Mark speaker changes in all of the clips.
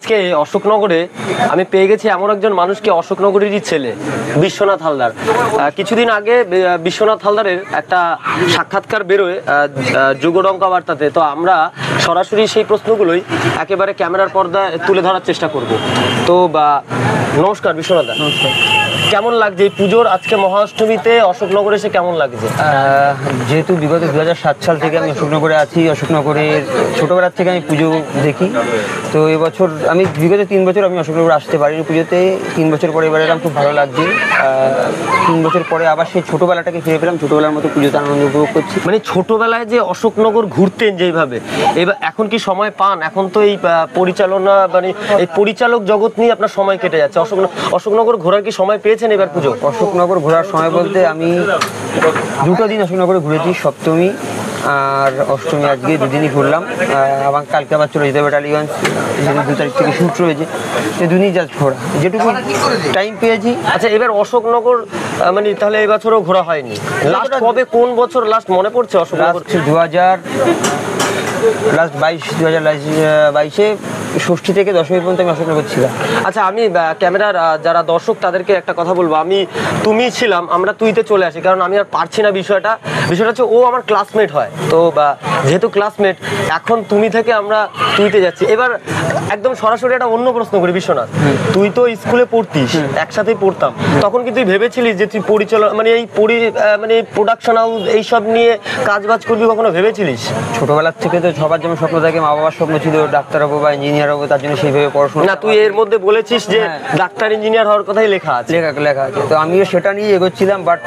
Speaker 1: আজকে অশোকনগরে আমি পেয়ে গেছি এমন একজন মানুষকে, অশোকনগরেরই ছেলে, বিশ্বনাথ হালদার। কিছুদিন আগে বিশ্বনাথ হালদারের একটা সাক্ষাৎকার বেরোয় যুগডঙ্কা বার্তাতে, তো আমরা সরাসরি সেই প্রশ্নগুলোই একেবারে ক্যামেরার পর্দায় তুলে ধরার চেষ্টা করব। তো নমস্কার বিশ্বনাথ দা।
Speaker 2: নমস্কার।
Speaker 1: কেমন লাগছে এই পুজোর আজকে মহাষ্টমীতে অশোকনগরে এসে কেমন লাগছে?
Speaker 2: যেহেতু বিগত 2007 সাল থেকে আমি অশোকনগরে আছি, অশোকনগরের ছোটোবেলার থেকে আমি পুজো দেখি। তো এবছর আমি বিগত 3 বছর আমি অশোকনগরে আসতে পারিনি পুজোতে। 3 বছর পরে এবার এলাম, খুব ভালো লাগছে। 3 বছর পরে আবার সেই ছোটোবেলাটাকে ফিরে পেলাম, ছোটোবেলার মতো পুজোতে আনন্দ উপভোগ করছি।
Speaker 1: মানে ছোটোবেলায় যে অশোকনগর ঘুরতেন যেইভাবে, এবার এখন কি সময় পান? এখন তো এই পরিচালনা মানে এই পরিচালক জগৎ নিয়ে আপনার সময় কেটে যাচ্ছে। অশোকনগর ঘোরার কি সময় পেয়েছেন এবার পুজো?
Speaker 2: অশোকনগর ঘোরার সময় বলতে আমি 2টো দিন অশোকনগরে ঘুরেছি, সপ্তমী আর অষ্টমী। আজকে 2 দিনই ঘুরলাম। আবার কালকে আবার চলে যেতে হবে টালিগঞ্জ, যেহেতু 2 তারিখ থেকে শুট রয়েছে। এই 2 দিনই জাস্ট ঘোরা, যেটুকু টাইম পেয়েছি।
Speaker 1: আচ্ছা, এবার অশোকনগর মানে তাহলে এই বছরও ঘোরা হয়নি? লাস্ট কবে, কোন বছর লাস্ট মনে পড়ছে অশোকনগর?
Speaker 2: 2022-এ ষষ্ঠী থেকে দশমী পর্যন্ত আমি অশোকনগর ছিলাম।
Speaker 1: আচ্ছা, আমি ক্যামেরার যারা দর্শক তাদেরকে একটা কথা বলবো। তুমি ছিলাম, আমরা তুইতে চলে আসি, কারণ আমি আর পারছি না। বিষয়টা হচ্ছে ও আমার ক্লাসমেট হয়, তো যেহেতু ক্লাসমেট, এখন তুমি থেকে আমরা তুইতে যাচ্ছি। এবার একদম সরাসরি একটা অন্য প্রশ্ন করি বিশ্বনাথ, তুই তো স্কুলে পড়তিস, একসাথেই পড়তাম, তখন কি তুই ভেবেছিলিস যে তুই পরিচালনা মানে মানে প্রোডাকশন হাউস এইসব নিয়ে কাজবাজ করবি? কখনো ভেবেছিলিস?
Speaker 2: ছোটবেলার থেকে তো সবার যেমন স্বপ্ন থাকে, মা বাবার স্বপ্ন ছিল ডাক্তার হবো বা ইঞ্জিনিয়ার হবো, তার জন্য সেইভাবে পড়াশোনা।
Speaker 1: না, তুই এর মধ্যে বলেছিস যে ডাক্তার ইঞ্জিনিয়ার হওয়ার কথাই লেখা আছে।
Speaker 2: লেখা আছে, তো আমিও সেটা নিয়ে এগোচ্ছিলাম। বাট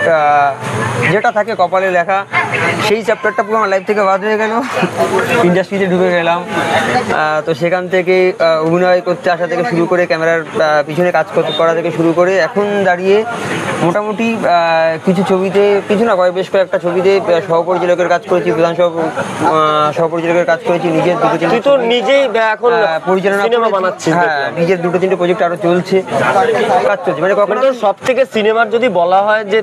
Speaker 2: যেটা থাকে কপালে লেখা, সেই চ্যাপ্টারটা পুরো আমার লাইফ থেকে বাদ হয়ে গেল। ইন্ডাস্ট্রিতে ঢুকে গেলাম। তো সেখান থেকে অভিনয় করতে আসা থেকে শুরু করে, ক্যামেরার পিছনে কাজ করা থেকে শুরু করে এখন দাঁড়িয়ে মোটামুটি কিছু ছবিতে, কিছু না বেশ কয়েকটা ছবিতে সহপরিচালকের কাজ করেছি, প্রধান সহপরিচালকের কাজ করেছি। নিজের
Speaker 1: তুই তো নিজেই এখন
Speaker 2: পরিচালনা সিনেমা বানাচ্ছিস? হ্যাঁ, নিজের 2-3টে প্রজেক্ট আরো চলছে, কাজ চলছে। মানে কখনো
Speaker 1: সব থেকে সিনেমার যদি বলা হয় যে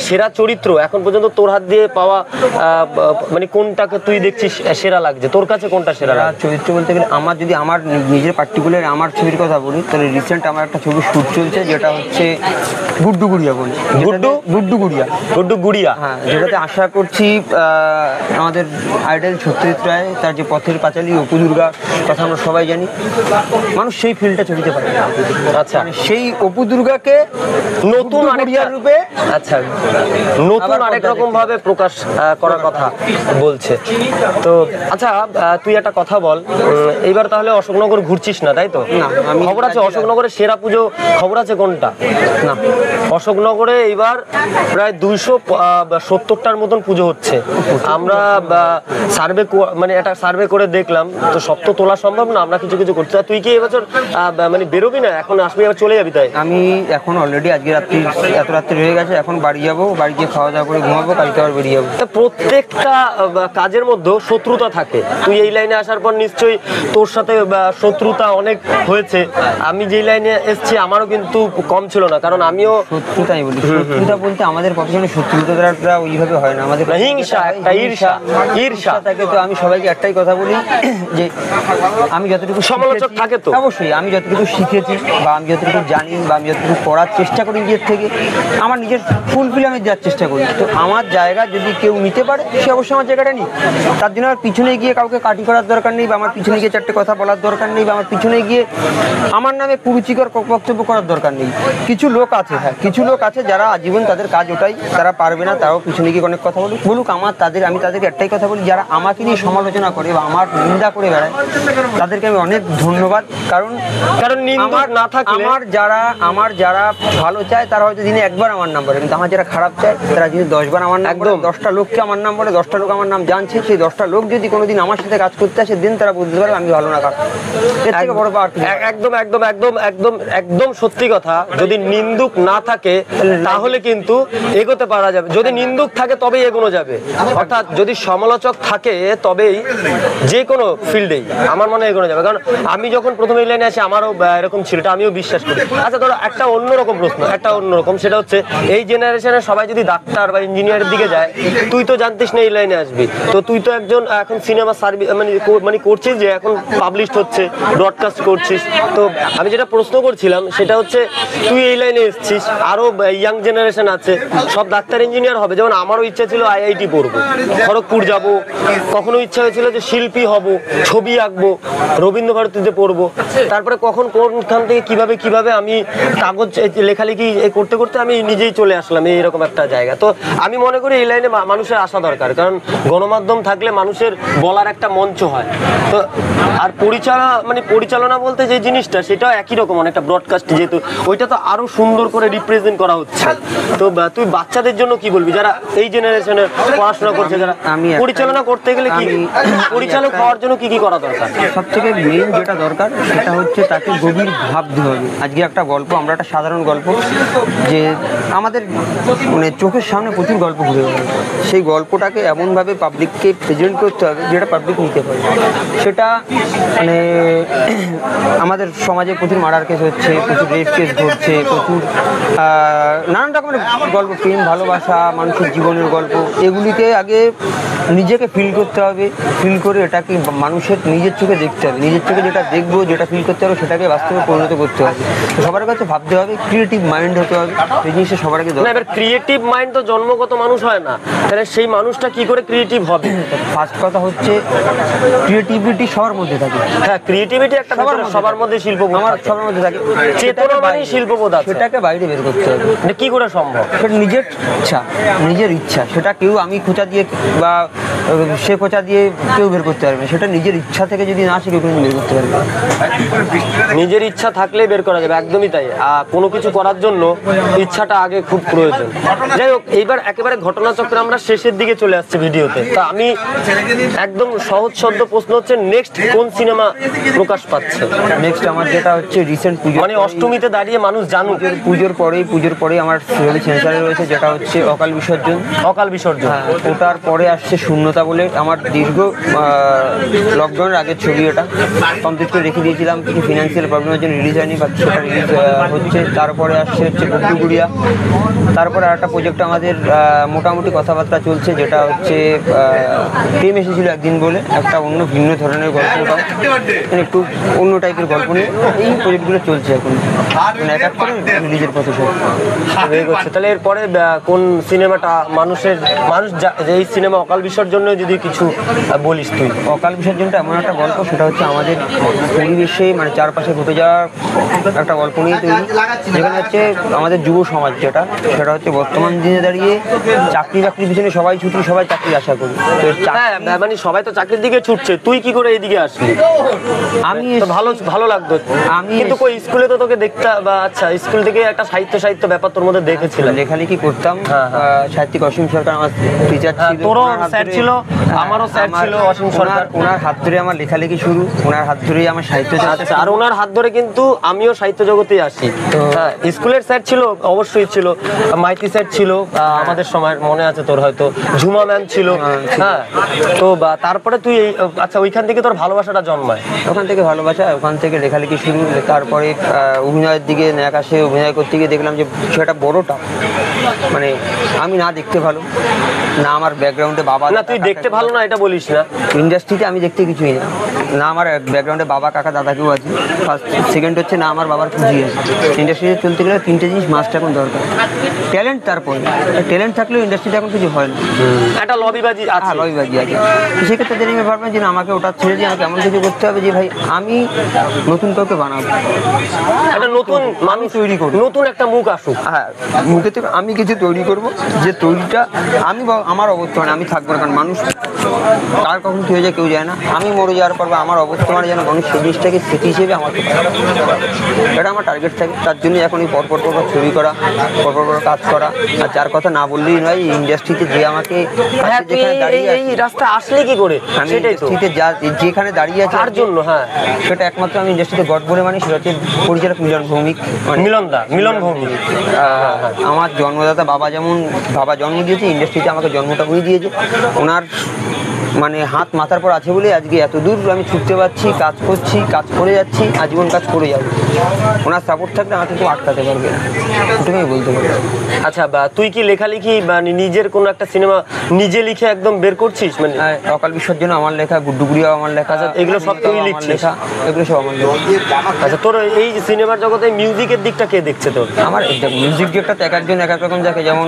Speaker 1: সেরা চরিত্র এখন পর্যন্ত তোর হাত দিয়ে পাওয়া, মানে কোনটাকে তুই দেখছিস সেরা লাগছে? তোর কাছে কোনটা সেরা লাগছে?
Speaker 2: চরিত্র বলতে গেলে আমার যদি আমার নিজের পার্টিকুলার আমার ছবির কথা বলি, তাহলে রিসেন্ট আমার একটা ছবি শুট চলছে, যেটা হচ্ছে গুড্ডু গুড়িয়া বলে। গুড্ডু গুড়িয়া, হ্যাঁ, যেটাতে আশা করছি আমাদের আইডল সত্যজিৎ রায়, তার যে পথের পাঁচালী, অপু দুর্গা কথা আমরা সবাই জানি, মানুষ সেই ফিল্ডটা ছবিতে পারে।
Speaker 1: আচ্ছা,
Speaker 2: সেই অপু দুর্গাকে
Speaker 1: নতুন আরেকটা রূপে, আচ্ছা, নতুন আরেক রকম ভাবে প্রকাশ করার কথা বলছে। তো আচ্ছা, তুই একটা কথা বল, এইবার তাহলে অশোকনগর ঘুরছিস না, তাই তো?
Speaker 2: না,
Speaker 1: খবর আছে অশোকনগরের সেরা পুজো খবর আছে কোনটা?
Speaker 2: না,
Speaker 1: অশোকনগরে এইবার প্রায় 270টার মতন পুজো হচ্ছে। আমরা সার্ভে করে দেখলাম, তো সব তো তোলা সম্ভব না, আমরা কিছু কিছু করতে। তুই কি এবছর মানে বেরোবি না? এখন আসবি, আবার চলে যাবি? তাই
Speaker 2: আমি এখন অলরেডি আজকে এত রাত্রি হয়ে গেছে, এখন বাড়ি যাবো, বাড়ি গিয়ে খাওয়া দাওয়া করে ঘুমাবো, কালকে আবার বেরিয়ে যাবো।
Speaker 1: প্রত্যেকটা কাজের মধ্যে শত্রুতা থাকে। তুই এই লাইনে আসার পর নিশ্চয়ই তোর সাথে শত্রুতা অনেক হয়েছে। আমি যেই লাইনে এসেছি আমারও কিন্তু কম ছিল না, কারণ আমিও
Speaker 2: শত্রুতাই বলি। শত্রুতা বলতে আমাদের প্রফেশনে শত্রুতা ওইভাবে হয় না, আমাদের
Speaker 1: হিংসা, একটা ঈর্ষা
Speaker 2: থাকে। তো আমি সবাইকে একটাই কথা বলি যে আমি যতটুকু
Speaker 1: সমালোচক থাকে তো
Speaker 2: অবশ্যই, আমি যতটুকু শিখেছি বা আমি যতটুকু জানি বা আমি যতটুকু পড়ার চেষ্টা করি নিজের থেকে, আমার নিজের ফুলফিল আমি দেওয়ার চেষ্টা করি। তো আমার জায়গা যদি কেউ নিতে পারে, সে অবশ্যই আমার জায়গাটা নিই। তার জন্য আমার পিছনে গিয়ে কাউকে কাটি করার দরকার নেই, বা আমার পিছনে গিয়ে 4টে কথা বলার দরকার নেই, বা আমার পিছনে গিয়ে আমার নামে কুরুচিকর বক্তব্য করার দরকার নেই। কিছু লোক আছে, হ্যাঁ, কিছু লোক আছে যারা আজীবন তাদের কাজ ওটাই, তারা পারবে না, তারাও পিছনে গিয়ে অনেক কথা বলুক। আমি তাদেরকে একটাই কথা বলি, যারা আমাকে নিয়ে সমালোচনা করে বা আমার নিন্দা করে বেড়ায়, তাদেরকে আমি অনেক ধন্যবাদ। কারণ
Speaker 1: না থাকলে
Speaker 2: আমার যারা ভালো চায় তারা হয়তো দিনে একবার আমার নাম বলে, কিন্তু আমার যারা খারাপ চায় তারা যদি 10বার আমার নাম বলে, 10টা লোককে আমার নাম বলে, 10টা লোক আমার নাম জানছে, সেই 10টা লোক যদি কোনোদিন আমার সাথে কাজ করতে আসে, দিন তারা বুঝতে পারবে আমি ভালো না কাজ। এর থেকে বড় পাওয়ার
Speaker 1: একদম সত্যি কথা। যদি নিন্দুক না থাকে তাহলে কিন্তু এগোতে পারা যাবে, যদি নিন্দুক থাকে তবেই এগোনো যাবে। অর্থাৎ যদি সমালোচক থাকে তবেই যে কোনো ফিল্ডেই আমার মনে হয় এগোনো যাবে। কারণ আমি যখন প্রথমে এই লাইনে আসি আমারও এরকম ছিল, এটা আমিও বিশ্বাস করি। আচ্ছা, ধরো একটা অন্যরকম প্রশ্ন, সেটা হচ্ছে এই জেনারেশনে সবাই যদি ডাক্তার বা ইঞ্জিনিয়ারের দিকে যায়, তুই তো জানতিস না এই লাইনে আসবি, তো তুই তো একজন এখন সিনেমা সার্ভিস মানে করছিস, যে এখন পাবলিশ হচ্ছে, ব্রডকাস্ট করছিস। তো আমি যেটা প্রশ্ন করছিলাম সেটা হচ্ছে, তুই এই লাইনে এসেছিস, আরো ইয়াং জেনারেশন আছে, সব ডাক্তার ইঞ্জিনিয়ার হবে। যেমন আমারও ইচ্ছা ছিল আইআইটি পড়বো, খড়গপুর যাব, কখনো ইচ্ছা হয়েছিল যে শিল্পী হব, ছবি আঁকবো, রবীন্দ্রভারতীতে পড়বো। তারপরে কখন কোনখান থেকে কিভাবে আমি কাগজ লেখালেখি করতে করতে আমি নিজেই চলে আসলাম এইরকম একটা জায়গা। তো আমি মনে করি এই লাইনে মানুষের আসা দরকার, কারণ গণমাধ্যম থাকলে মানুষের বলার একটা মঞ্চ হয়। তো আর পরিচালনা বলতে যে জিনিসটা, সেটাও একই রকম, অনেকটা ব্রডকাস্ট, যেহেতু ওইটা তো আরো সুন্দর করে রিপ্রেজেন্ট করা হচ্ছে। তো তুই বাচ্চাদের জন্য কি বলবি, যারা এই জেনারেশনের পড়াশোনা করছে, যারা পরিচালনা করতে গেলে কি, পরিচালক হওয়ার জন্য কি কি করা দরকার?
Speaker 2: সব থেকে মেইন যেটা দরকার সেটা হচ্ছে তাকে গভীর ভাবতে হবে। আজকে একটা গল্প, আমরা একটা সাধারণ গল্প, যে আমাদের মানে চোখের সামনে প্রচুর গল্প ঘুরে বেড়ায়, সেই গল্পটাকে এমনভাবে পাবলিককে প্রেজেন্ট করতে হবে যেটা পাবলিক নিতে পারে। সেটা মানে আমাদের সমাজে প্রচুর মার্ডার কেস হচ্ছে, প্রচুর রেপ কেস ঘটছে, প্রচুর নানান রকমের গল্প, প্রেম, ভালোবাসা, মানুষের জীবনের গল্প, এগুলিকে আগে নিজেকে ফিল করতে হবে। ফিল করে এটাকে মানুষের নিজের চোখে দেখতে হবে, নিজের চোখে যেটা দেখবো, যেটা ফিল করতে হবে, সেটাকে বাস্তবে পরিণত করতে হবে। তো সবার কাছে ভাবতে হবে, ক্রিয়েটিভ মাইন্ড হতে হবে, এই জিনিসটা সবার আগে দরকার।
Speaker 1: এবার ক্রিয়েটিভ মাইন্ড তো জন্মগত মানুষ হয় না, তাহলে সেই মানুষটা কি করে ক্রিয়েটিভ হবে?
Speaker 2: ফার্স্ট কথা হচ্ছে ক্রিয়েটিভিটি সবার মধ্যে থাকে।
Speaker 1: হ্যাঁ, ক্রিয়েটিভিটি একটা সবার মধ্যে শিল্পবোধ,
Speaker 2: আমার সবার মধ্যে থাকে,
Speaker 1: চেতনা মানে শিল্পবোধ আছে,
Speaker 2: সেটাকে বাইরে বের করতে হবে।
Speaker 1: এটা কি করে সম্ভব?
Speaker 2: সেটা নিজের ইচ্ছা, সেটা কেউ আমি খোঁচা দিয়ে বা সে খোঁচা দিয়ে কেউ বের করতে পারবে, সেটা নিজের ইচ্ছা থেকে যদি না আসে কেউ কিন্তু বের করতে পারবে।
Speaker 1: নিজের ইচ্ছা থাকলেই বের করা যাবে, একদমই তাই। কোনো কিছু করার জন্য ইচ্ছাটা আগে খুব প্রয়োজন। যাই হোক, এইবার একেবারে ঘটনাচক্রে আমরা শেষের দিকে চলে আসছি ভিডিওতে। তা আমি একদম সহজ সদ্য প্রশ্ন হচ্ছে, নেক্সট কোন সিনেমা প্রকাশ পাচ্ছে?
Speaker 2: নেক্সট আমার যেটা হচ্ছে রিসেন্ট পুজো,
Speaker 1: মানে অষ্টমীতে দাঁড়িয়ে মানুষ জানুক,
Speaker 2: পুজোর পরেই আমার সেন্সারে রয়েছে, যেটা হচ্ছে অকাল বিসর্জন। হ্যাঁ, ওটার পরে আসছে শূন্যতা বলে, আমার দীর্ঘ লকডাউনের আগের ছবি, এটা কমপ্লিট করে রেখে দিয়েছিলাম, কিছু ফিনান্সিয়াল প্রবলেমের জন্য রিলিজ হয়নি, বা সেটা রিলিজ হচ্ছে। তারপরে আসছে হচ্ছে বকুগুড়িয়া। তারপরে আর একটা প্রজেক্ট আমাদের মোটামুটি কথাবার্তা চলছে, যেটা হচ্ছে টিম এসেছিল একদিন বলে, একটা অন্য ভিন্ন ধরনের গল্প, একটু অন্য টাইপের গল্প নিয়ে এই প্রজেক্টগুলো চলছে এখন, মানে এক এক করে রিলিজের পথে
Speaker 1: চলছে। তাহলে এরপরে কোন সিনেমাটা মানুষ এই সিনেমা অকাল বিসর্জন যদি কিছু বলিস তুই?
Speaker 2: অকাল বিসর্জনটা এমন একটা গল্প, সেটা হচ্ছে আমাদের পরিবেশে মানে চারপাশে ঘটে যাওয়া একটা গল্প নিয়ে তৈরি, যেখানে হচ্ছে আমাদের যুব সমাজ সেটা হচ্ছে বর্তমান দিনে দাঁড়িয়ে চাকরি বাকরির পিছনে সবাই ছুটি, সবাই চাকরির আশা করি।
Speaker 1: মানে সবাই তো চাকরির দিকে ছুটছে, তুই কি করে এইদিকে আসলি? আমি ভালো লাগতো, আমি কিন্তু কই স্কুলে তো তোকে দেখতে, বা আচ্ছা স্কুল থেকে একটা সাহিত্য ব্যাপার তোর মধ্যে দেখেছিলাম,
Speaker 2: লেখালেখি করতাম। সাহিত্যিক অসীম সরকার আমার টিচার ছিল,
Speaker 1: তোরও স্যার ছিল, আমারও স্যার ছিল অসীম সরকার।
Speaker 2: ওনার হাত ধরে আমার লেখালেখি শুরু, ওনার হাত ধরেই আমার সাহিত্য।
Speaker 1: আচ্ছা, আর ওনার হাত ধরে কিন্তু আমিও সাহিত্য জগতে আসি। হ্যাঁ, স্কুলের স্যার ছিল, অবশ্যই ছিল, মাইতি স্যার ছিল আমাদের সময়, মনে আছে তোর হয়তো, ঝুমা ম্যাম ছিল। হ্যাঁ, তো তারপরে তুই আচ্ছা ওইখান থেকে তোর ভালোবাসাটা জন্মায়?
Speaker 2: ওখান থেকে ভালোবাসা, ওখান থেকে লেখালেখি শুরু। তারপরে অভিনয়ের দিকে আকাশে অভিনয় করতে গিয়ে দেখলাম যে সেটা বড়টা, মানে আমি না দেখতে ভালো, না আমার ব্যাকগ্রাউন্ডে বাবা।
Speaker 1: না, তুই দেখতে ভালো না এটা বলিস না,
Speaker 2: ইন্ডাস্ট্রিতে আমি দেখতে কিছুই না, না আমার ব্যাকগ্রাউন্ডে বাবা, কাকা, দাদা কেউ আছে। ফার্স্ট সেকেন্ড হচ্ছে না আমার বাবার পুঁজি আছে। ইন্ডাস্ট্রিতে চলতে গেলে তিনটে জিনিস মাস্ট এখন দরকার, ট্যালেন্ট, তারপরে ট্যালেন্ট থাকলেও ইন্ডাস্ট্রিতে এখন কিছু হয় না,
Speaker 1: একটা লবিবাজি আছে।
Speaker 2: লবিবাজি আছে। সেক্ষেত্রে জেনে ভাববেন যে আমাকে ওটা ছেড়ে দিয়ে আমাকে এমন কিছু করতে হবে যে ভাই আমি নতুন কাউকে বানাবো,
Speaker 1: একটা নতুন মানুষ তৈরি করবো, নতুন একটা মুখ আসুক।
Speaker 2: হ্যাঁ, মুখে থেকে আমি কিছু তৈরি করবো, যে তৈরিটা আমি আমার অবস্থানে আমি থাকবো না, কারণ মানুষ কার কখন কী হয়ে যায় কেউ যায় না। আমি মরে যাওয়ার পর বা আমার অবস্থানে যেন মানুষ সেই জিনিসটাকে স্মৃতি হিসেবে আমাকে, এটা আমার টার্গেট থাকে। তার জন্য এখন এই পরপর ছবি করা, পরপর কাজ করা। আর যার কথা না বললেই নয়, এই ইন্ডাস্ট্রিতে যে আমাকে
Speaker 1: এই রাস্তা আসলে কি করে, সেটাই তো
Speaker 2: যেখানে দাঁড়িয়ে আছে
Speaker 1: তার জন্য। হ্যাঁ,
Speaker 2: সেটা একমাত্র আমি ইন্ডাস্ট্রিতে গড বলে মানি, সেটা হচ্ছে পরিচালক মিলন ভৌমিক। আমার জন্মদাতা বাবা, যেমন বাবা জন্ম দিয়েছে, ইন্ডাস্ট্রিতে আমাকে জন্মটা উনি দিয়েছে। ওনার মানে হাত মাথার পর আছে বলে আজকে এত দূর আমি ছুটতে পারছি, কাজ করছি, কাজ করে যাচ্ছি, আজীবন কাজ করে যাবো। ওনার সাপোর্ট থাকলে আমাকে কেউ আটকাতে পারবে না, ওটাই বলতে পারি।
Speaker 1: আচ্ছা, তুই কি লেখালেখি মানে নিজের কোনো একটা সিনেমা নিজে লিখে একদম বের করছিস? মানে
Speaker 2: অকাল বিশ্বের জন্য আমার লেখা, গুড্ডুগুড়িয়াও আমার লেখা,
Speaker 1: এগুলো সব তুই লিখছিস?
Speaker 2: লেখা, এগুলো সব আমার লেখা।
Speaker 1: আচ্ছা, তোর এই সিনেমার জগতে মিউজিকের দিকটা কে দেখছে তোর?
Speaker 2: আমার মিউজিক ডিরেক্টর এক একজন এক এক রকম দেখে, যেমন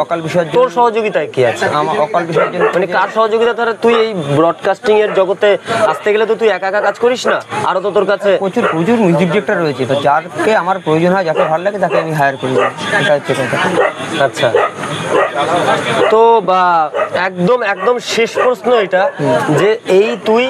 Speaker 2: অকাল বিসর্জন।
Speaker 1: তোর সহযোগিতায় কি আছে?
Speaker 2: আমার অকাল বিসর্জন
Speaker 1: মানে কার সহযোগিতা? ধরে তুই এই ব্রডকাস্টিং এর জগতে আসতে গেলে তো তুই একা একা কাজ করিস না, আরো তো তোর কাছে
Speaker 2: প্রচুর প্রচুর মিউজিক ডিরেক্টর রয়েছে, তো যাকে আমার প্রয়োজন হয়, যাকে ভালো লাগে তাকে আমি হায়ার করি, এটা হচ্ছে কথা।
Speaker 1: আচ্ছা, তো বা একদম একদম শেষ প্রশ্ন এটা, যে এই তুই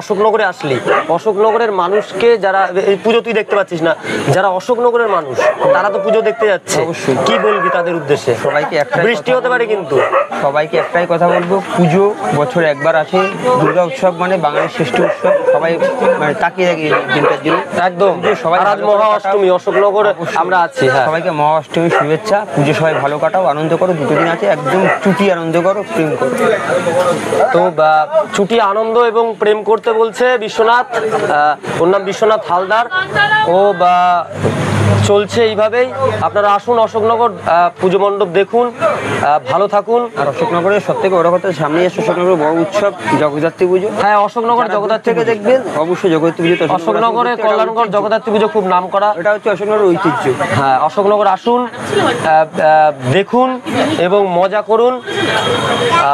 Speaker 1: অশোকনগরে আসলি, অশোকনগরের মানুষকে যারা এই পুজো তুই দেখতে পাচ্ছিস না, যারা অশোকনগরের মানুষ তারা তো পুজো দেখতে যাচ্ছে,
Speaker 2: অবশ্যই।
Speaker 1: কি বলবি তাদের উদ্দেশ্যে?
Speaker 2: সবাইকে একটাই
Speaker 1: বৃষ্টি হতে পারে কিন্তু,
Speaker 2: সবাইকে একটাই কথা বলবো, পুজো বছরে একবার আসে, দুর্গা উৎসব মানে বাঙালির শ্রেষ্ঠ উৎসব, সবাই মানে তাকিয়ে থাকে এই দিনটার জন্য।
Speaker 1: একদম।
Speaker 2: সবাই
Speaker 1: আর আজ মহা অষ্টমী, অশোকনগর আমরা আছি। হ্যাঁ,
Speaker 2: সবাইকে মহা অষ্টমীর শুভেচ্ছা। পুজো সবাই ভালো কাটাও, আনন্দ করো, দুটো দিন আছে, একদম চুটি আনন্দ করো, প্রেম করো।
Speaker 1: তো ছুটি আনন্দ এবং প্রেম করতে বলছে বিশ্বনাথ, ওর নাম বিশ্বনাথ হালদার। ও চলছে এইভাবেই। আপনারা আসুন অশোকনগর, পুজো মণ্ডপ দেখুন, ভালো থাকুন।
Speaker 2: আর অশোকনগরের সব থেকে বড় কথা, সামনে এসে অশোকনগরের বড় উৎসব জগদ্ধাত্রী পুজো।
Speaker 1: হ্যাঁ, অশোকনগর জগদ্ধাত্রী
Speaker 2: থেকে দেখবেন অবশ্যই জগদ্ধাত্রী পুজো।
Speaker 1: অশোকনগরে কল্যাণগড় জগদ্ধাত্রী পুজো খুব নাম করা,
Speaker 2: এটা হচ্ছে অশোকনগরের ঐতিহ্য।
Speaker 1: হ্যাঁ, অশোকনগর আসুন, দেখুন এবং মজা করুন।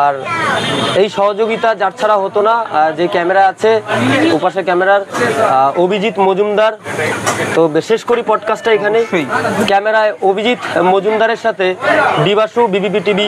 Speaker 1: আর এই সহযোগিতা যার ছাড়া হতো না, যে ক্যামেরা আছে ওপাশে ক্যামেরার অভিজিৎ মজুমদার। তো শেষ করি পডকাস্টটা এখানে। ক্যামেরায় অভিজিৎ মজুমদারের সাথে বিবাসু, বিবিপি টিভি।